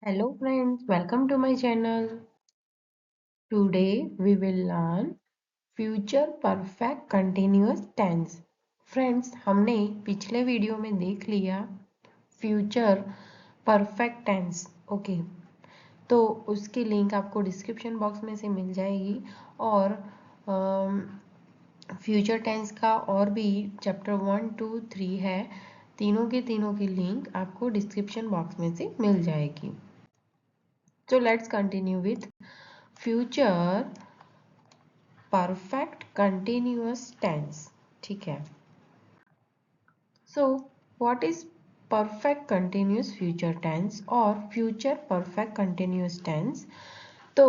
Hello friends, welcome to my channel. Today we will learn future perfect continuous tense. Friends, हमने पिछले video में देख लिया future perfect tense. Okay, तो उसकी लिंक आपको डिस्क्रिप्शन बॉक्स में से मिल जाएगी और फ्यूचर टेंस का और भी चैप्टर 1, 2, 3 है. तीनों की लिंक आपको डिस्क्रिप्शन बॉक्स में से मिल जाएगी. So let's continue with future perfect continuous tense. ठीक है. So what is perfect continuous future tense और future perfect continuous tense? तो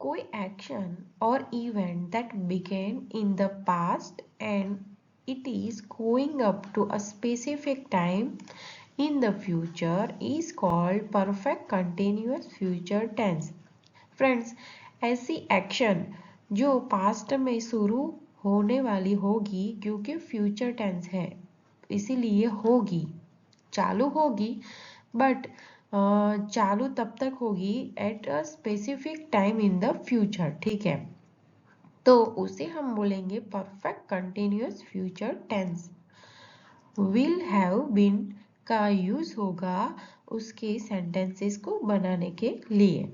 कोई action or event that began in the past and it is going up to a specific time in the future is called perfect continuous future tense. Friends, ऐसी action जो past में शुरू होने वाली होगी, क्योंकि फ्यूचर टेंस है इसीलिए होगी, चालू होगी, बट चालू तब तक होगी at a specific time in the future. ठीक है, तो उसे हम बोलेंगे perfect continuous future tense. Will have been का यूज होगा उसके सेंटेंसेस को बनाने के लिए.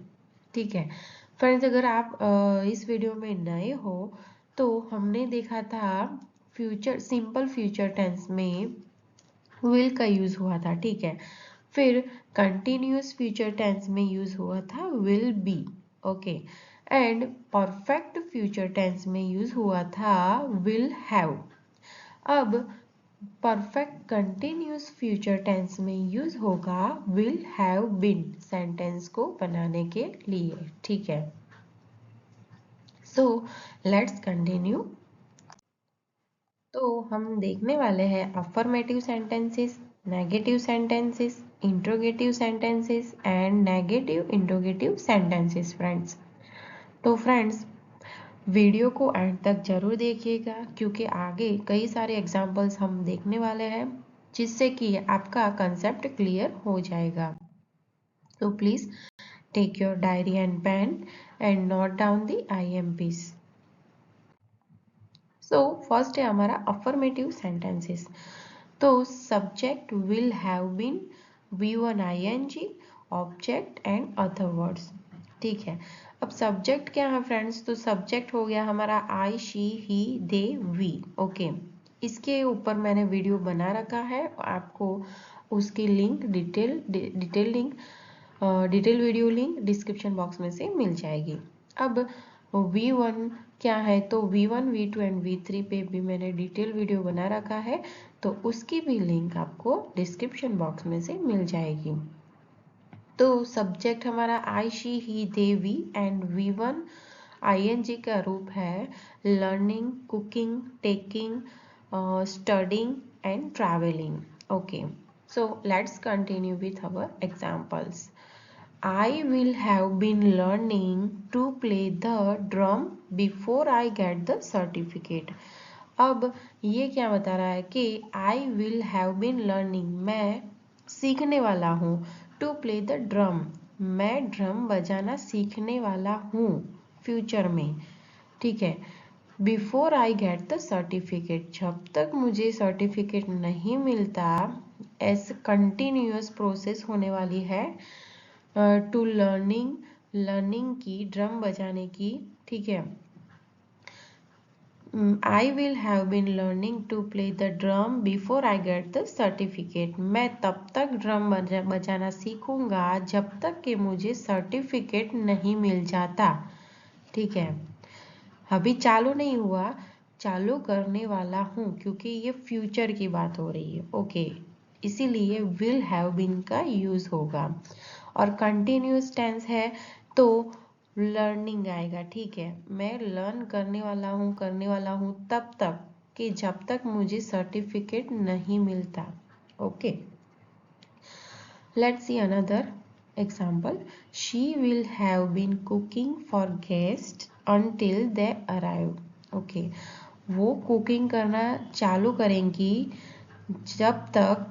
ठीक है फ्रेंड्स, अगर आप इस वीडियो में नए हो तो हमने देखा था फ्यूचर सिंपल फ्यूचर टेंस में विल का यूज हुआ था. ठीक है, फिर कंटिन्यूअस फ्यूचर टेंस में यूज हुआ था will be. Okay, and perfect future tense में यूज हुआ था विल हैव. अब परफेक्ट कंटिन्यूअस फ्यूचर टेंस में यूज होगा विल हैव बीन सेंटेंस को बनाने के लिए. ठीक है, सो लेट्स कंटिन्यू. तो हम देखने वाले हैं affirmative sentences, negative sentences, interrogative sentences and negative interrogative sentences. Friends, तो फ्रेंड्स वीडियो को एंड तक जरूर देखिएगा, क्योंकि आगे कई सारे एग्जाम्पल्स हम देखने वाले हैं जिससे कि आपका कंसेप्ट क्लियर हो जाएगा. तो please take your diary and pen and note down the IMPs. So first है हमारा अफर्मेटिव सेंटेंसेस. तो subject will have been, V1 ING, object and other words. ठीक है, अब सब्जेक्ट क्या है फ्रेंड्स? तो सब्जेक्ट हो गया हमारा I, she, he, they, we. Okay, इसके ऊपर मैंने वीडियो बना रखा है, आपको उसकी link detail video link description box में से मिल जाएगी. अब V1 क्या है? तो V1, V2 एंड V3 पे भी मैंने डिटेल वीडियो बना रखा है, तो उसकी भी लिंक आपको डिस्क्रिप्शन बॉक्स में से मिल जाएगी. तो सब्जेक्ट हमारा I, she, he, they, we and V1 ING का रूप है learning, cooking, taking, studying and travelling. Okay, so let's continue with our examples. I will have been learning to play the drum before I get the certificate. अब ये क्या बता रहा है कि I will have been learning, मैं सीखने वाला हूँ, to play the drum, मैं ड्रम बजाना सीखने वाला हूँ फ्यूचर में. ठीक है, before I get the certificate, जब तक मुझे सर्टिफिकेट नहीं मिलता, ऐसे कंटिन्यूअस प्रोसेस होने वाली है टू लर्निंग की, ड्रम बजाने की. ठीक है, I will have been learning to play the drum before I get the certificate, मैं तब तक ड्रम बजाना सीखूंगा जब तक कि मुझे सर्टिफिकेट नहीं मिल जाता. ठीक है, अभी चालू नहीं हुआ, चालू करने वाला हूँ, क्योंकि ये फ्यूचर की बात हो रही है. ओके, इसीलिए विल हैव बीन का यूज होगा. और कंटिन्यूअस टेंस है तो लर्निंग आएगा. ठीक है, मैं लर्न करने वाला हूँ तब तक कि जब तक मुझे सर्टिफिकेट नहीं मिलता. Okay, let's see another example. She will have been cooking for guests until they arrive. Okay, वो कुकिंग करना चालू करेंगी जब तक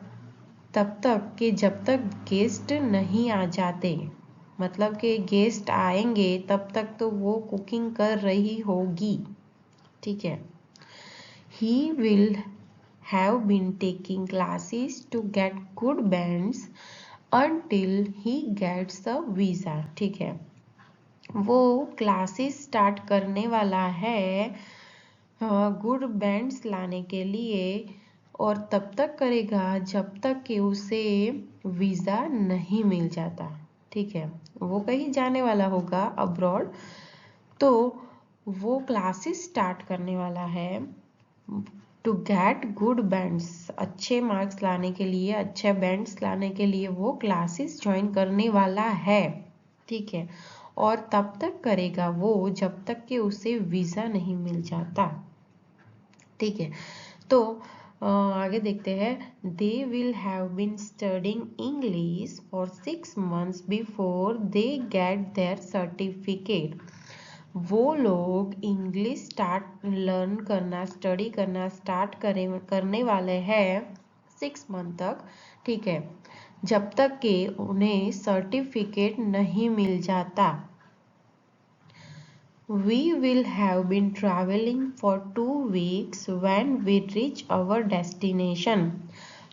तब तक कि जब तक गेस्ट नहीं आ जाते, मतलब कि गेस्ट आएंगे तब तक तो वो कुकिंग कर रही होगी। ठीक है। He will have been taking classes to get good bands until he gets a visa। ठीक है, वो क्लासेस स्टार्ट करने वाला है गुड बैंड्स लाने के लिए, और तब तक करेगा जब तक कि उसे वीज़ा नहीं मिल जाता। ठीक है, वो कहीं जाने वाला होगा अब्रॉड, तो वो क्लासेस स्टार्ट करने वाला है टू गेट गुड बैंड्स, अच्छे मार्क्स लाने के लिए, अच्छे बैंड्स लाने के लिए वो क्लासेस ज्वाइन करने वाला है। ठीक है, और तब तक करेगा वो जब तक कि उसे वीज़ा नहीं मिल जाता। ठीक है, तो आगे देखते हैं। They will have been studying English for 6 months before they get their certificate. वो लोग इंग्लिश लर्न करना, स्टडी करना स्टार्ट करने वाले हैं 6 month तक। ठीक है, जब तक कि उन्हें सर्टिफिकेट नहीं मिल जाता। We will have been traveling for 2 weeks when we reach our destination।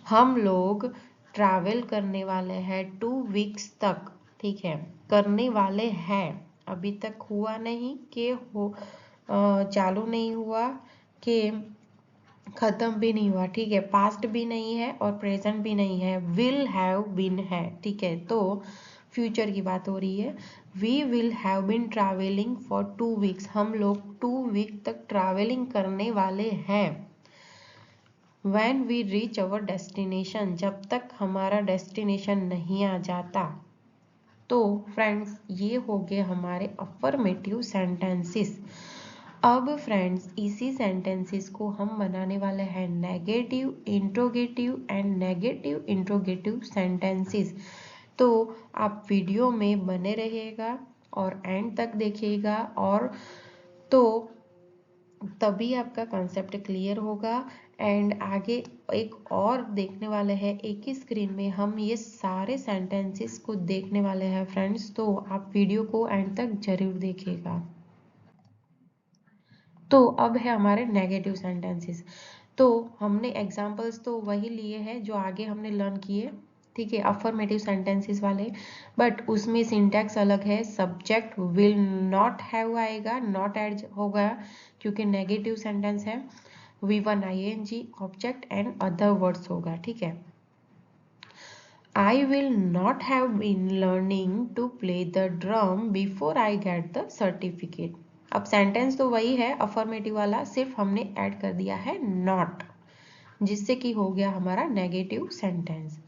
हम लोग ट्रैवल करने वाले हैं 2 weeks तक। ठीक है, करने वाले हैं, अभी तक हुआ नहीं कि चालू नहीं हुआ कि खत्म भी नहीं हुआ। ठीक है, पास्ट भी नहीं है और प्रेजेंट भी नहीं है, विल हैव बीन है। ठीक है, तो फ्यूचर की बात हो रही है। We will have been travelling for 2 weeks, हम लोग 2 week तक ट्रैवलिंग करने वाले हैं। When we reach our destination, जब तक हमारा डेस्टिनेशन नहीं आ जाता। तो फ्रेंड्स, ये हो गए हमारे अफर्मेटिव सेंटेंसेस। अब फ्रेंड्स, इसी सेंटेंसेस को हम बनाने वाले हैं negative interrogative and negative interrogative sentences. तो आप वीडियो में बने रहिएगा और एंड तक देखिएगा, और तो तभी आपका कॉन्सेप्ट क्लियर होगा। एंड आगे एक और देखने वाले हैं, एक ही स्क्रीन में हम ये सारे सेंटेंसेस को देखने वाले हैं फ्रेंड्स, तो आप वीडियो को एंड तक जरूर देखिएगा। तो अब है हमारे नेगेटिव सेंटेंसेस। तो हमने एग्जांपल्स तो वही लिए हैं जो आगे हमने लर्न किए। ठीक है, अफर्मेटिव सेंटेंसेस वाले, बट उसमें सिंटैक्स अलग है। सब्जेक्ट विल नॉट हैव आएगा, नॉट ऐड होगा क्योंकि नेगेटिव सेंटेंस है। V1 ing object and other words होगा। ठीक है, I will not have been learning to play the drum before I get the certificate। अब सेंटेंस तो वही है अफर्मेटिव वाला, सिर्फ हमने ऐड कर दिया है नॉट, जिससे कि हो गया हमारा negative sentence.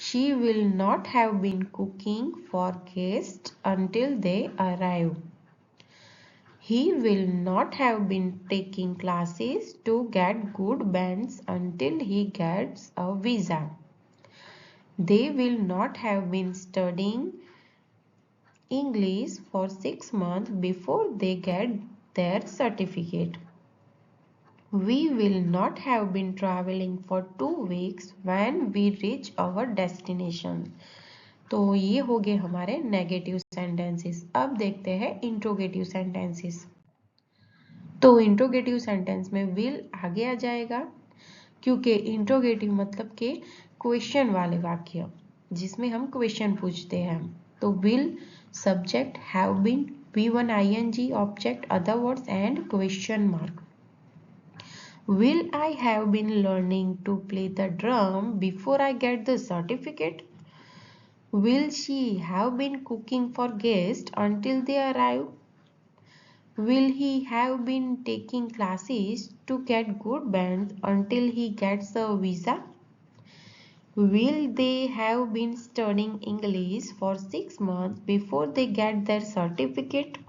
She will not have been cooking for guests until they arrive। He will not have been taking classes to get good bands until he gets a visa। They will not have been studying English for 6 months before they get their certificate। We will not have been traveling for 2 weeks when we reach our destination। तो ये हो गए हमारे negative sentences. अब देखते हैं interrogative sentences. तो interrogative sentence में विल आगे आ जाएगा, क्योंकि इंट्रोगेटिव मतलब के क्वेश्चन वाले वाक्य, जिसमें हम क्वेश्चन पूछते हैं। तो will subject, have been, V1 ing object, other words and question mark. Will I have been learning to play the drum before I get the certificate? Will she have been cooking for guests until they arrive? Will he have been taking classes to get good bands until he gets a visa? Will they have been studying English for 6 months before they get their certificate?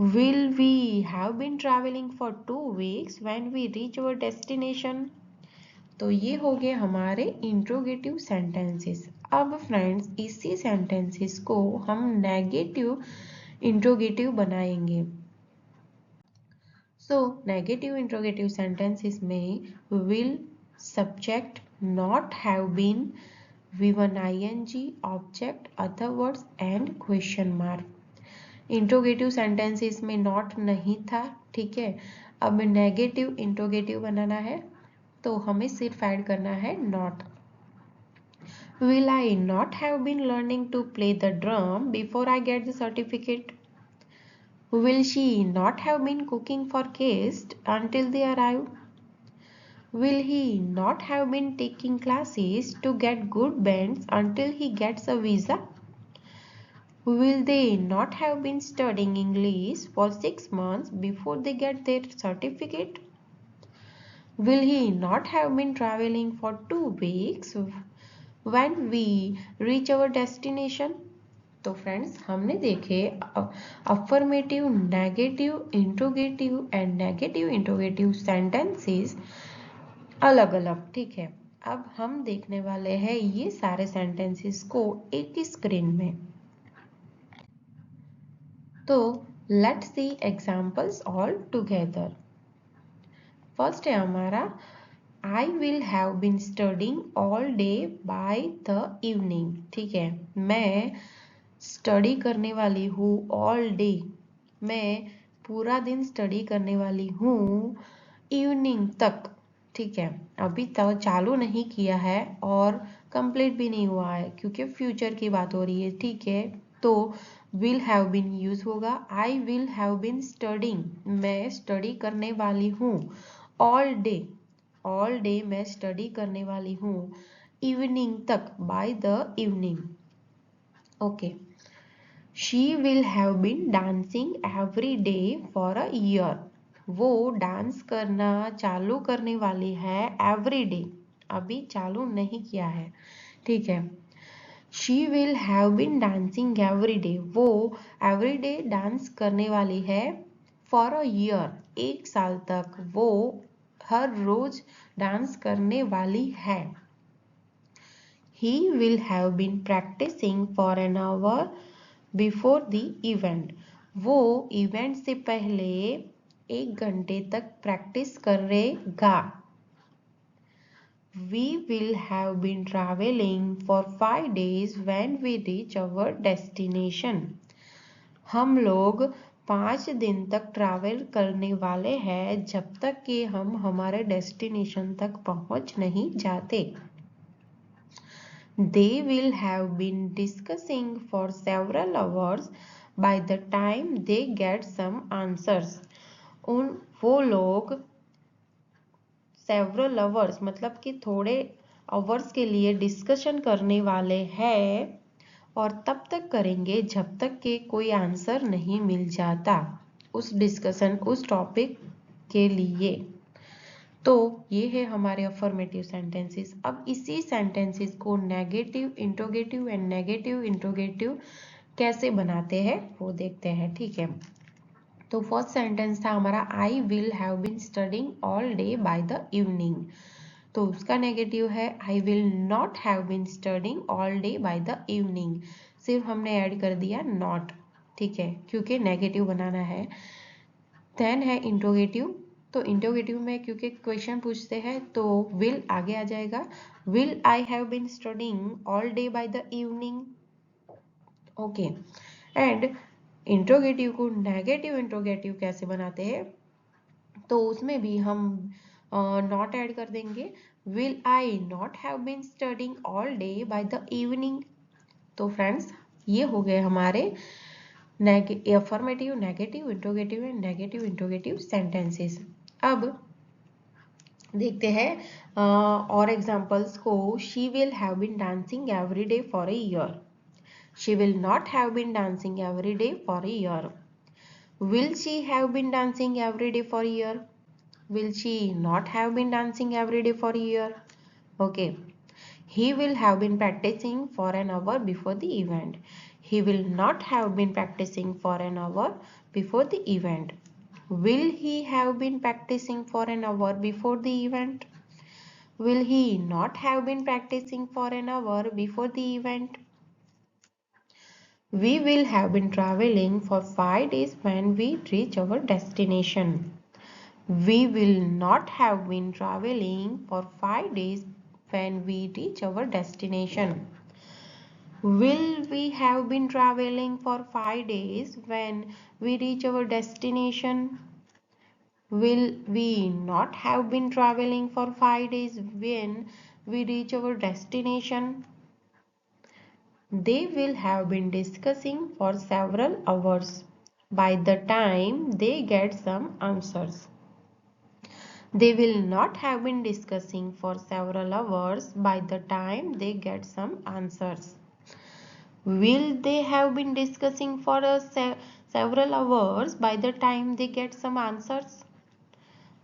Will we have been traveling for 2 weeks when we reach our destination? तो ये हो गए हमारे interrogative sentences. अब friends, इसी sentences को हम negative interrogative बनाएंगे। सो नेगेटिव इंट्रोगेटिव सेंटेंसेस में will subject, not have been, V1 ing, object, other words and question mark. Interrogative sentences में नॉट नहीं था, ठीक है। अब नेगेटिव इंट्रोगेटिव बनाना है तो हमें सिर्फ ऐड करना है not. Will I not have been learning to play the drum before I get the certificate? Will she not have been cooking for guests until they arrive? Will he not have been taking classes to get good bands until he gets a visa? Will they not have been studying English for 6 months before they get their certificate? Will he not have been traveling for 2 weeks when we reach our destination? तो friends हमने देखे affirmative, negative, interrogative and negative interrogative sentences अलग अलग, ठीक है। अब हम देखने वाले हैं ये सारे सेंटेंसेस को एक ही स्क्रीन में। तो let's see examples all together. First है हमारा I will have been studying all day by the evening, ठीक है। मैं स्टडी करने वाली हूँ ऑल डे, मैं पूरा दिन स्टडी करने वाली हूँ इवनिंग तक, ठीक है। अभी तक चालू नहीं किया है और कंप्लीट भी नहीं हुआ है क्योंकि फ्यूचर की बात हो रही है, ठीक है। तो विल हैव बीन यूज होगा। I will have been studying, मैं स्टडी करने वाली हूँ ऑल डे, ऑल डे मैं स्टडी करने वाली हूँ इवनिंग तक, by the evening, okay. She will have been dancing every day for a year, वो डांस करना चालू करने वाली है एवरी डे, अभी चालू नहीं किया है, ठीक है। She will have been dancing every day, वो एवरी डे डांस करने वाली है फॉर अ ईयर, 1 साल तक वो हर रोज डांस करने वाली है। He will have been practicing for an hour before the event, वो इवेंट से पहले 1 घंटे तक प्रैक्टिस करेगा। We will have been traveling for 5 days when we reach our destination, हम लोग 5 दिन तक ट्रैवल करने वाले हैं जब तक कि हम हमारे डेस्टिनेशन तक पहुंच नहीं जाते। They will have been discussing for several hours by the time they get some answers, वो लोग several hours मतलब कि थोड़े आवर्स के लिए डिस्कशन करने वाले हैं और तब तक करेंगे जब तक कि कोई आंसर नहीं मिल जाता उस डिस्कशन, उस टॉपिक के लिए। तो ये है हमारे अफर्मेटिव सेंटेंसेस। अब इसी सेंटेंसेस को negative interrogative and negative interrogative कैसे बनाते हैं वो देखते हैं, ठीक है। तो फर्स्ट सेंटेंस था हमारा I will have been studying all day by the evening, तो उसका नेगेटिव है I will not have been studying all day by the evening, सिर्फ हमने ऐड कर दिया नॉट, ठीक है, क्योंकि नेगेटिव बनाना है। देन है इंट्रोगेटिव, तो इंट्रोगेटिव में क्योंकि क्वेश्चन पूछते हैं तो विल आगे आ जाएगा, will I have been studying all day by the evening, okay. And interrogative को नेगेटिव इंट्रोगेटिव कैसे बनाते हैं, तो उसमें भी हम नॉट ऐड कर देंगे, will I not have been studying all day by the evening. तो फ्रेंड्स ये हो गए हमारे affirmative, negative interrogative and negative interrogative sentences. अब देखते हैं और एग्जांपल्स को। She will have been dancing every day for a year, she will not have been dancing every day for a year. Will she have been dancing every day for a year, will she not have been dancing every day for a year, okay. He will have been practicing for an hour before the event, he will not have been practicing for an hour before the event. Will he have been practicing for an hour before the event, will he not have been practicing for an hour before the event. We will have been traveling for 5 days when we reach our destination, we will not have been traveling for 5 days when we reach our destination. Will we have been traveling for 5 days when we reach our destination? Will we not have been traveling for 5 days when we reach our destination? They will have been discussing for several hours by the time they get some answers. They will not have been discussing for several hours by the time they get some answers. Will they have been discussing for several hours by the time they get some answers?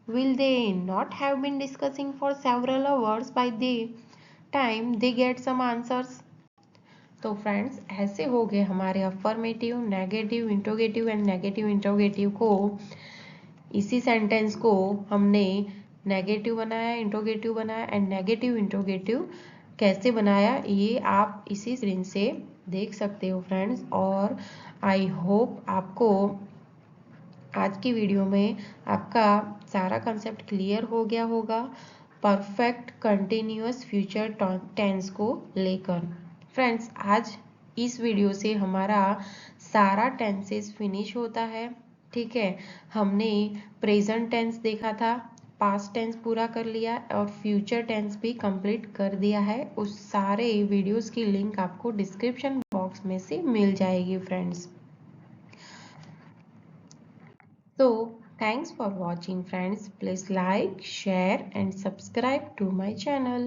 Will they not have been discussing for several hours by the time they get some answers? तो friends ऐसे हो गए हमारे affirmative, negative, interrogative and negative interrogative को। इसी sentence को हमने negative बनाया, इंट्रोगेटिव बनाया एंड नेगेटिव इंट्रोगेटिव कैसे बनाया ये आप इसी स्क्रीन से देख सकते हो फ्रेंड्स। और आई होप आपको आज की वीडियो में आपका सारा कंसेप्ट क्लियर हो गया होगा परफेक्ट कंटिन्यूअस फ्यूचर टेंस को लेकर। फ्रेंड्स आज इस वीडियो से हमारा सारा टेंसेस फिनिश होता है। ठीक है, हमने प्रेजेंट टेंस देखा था, पास्ट टेंस पूरा कर लिया और फ्यूचर टेंस भी कंप्लीट कर दिया है। उस सारे वीडियोस की लिंक आपको डिस्क्रिप्शन बॉक्स में से मिल जाएगी friends. So, thanks for watching friends. Please like, share and subscribe to my channel.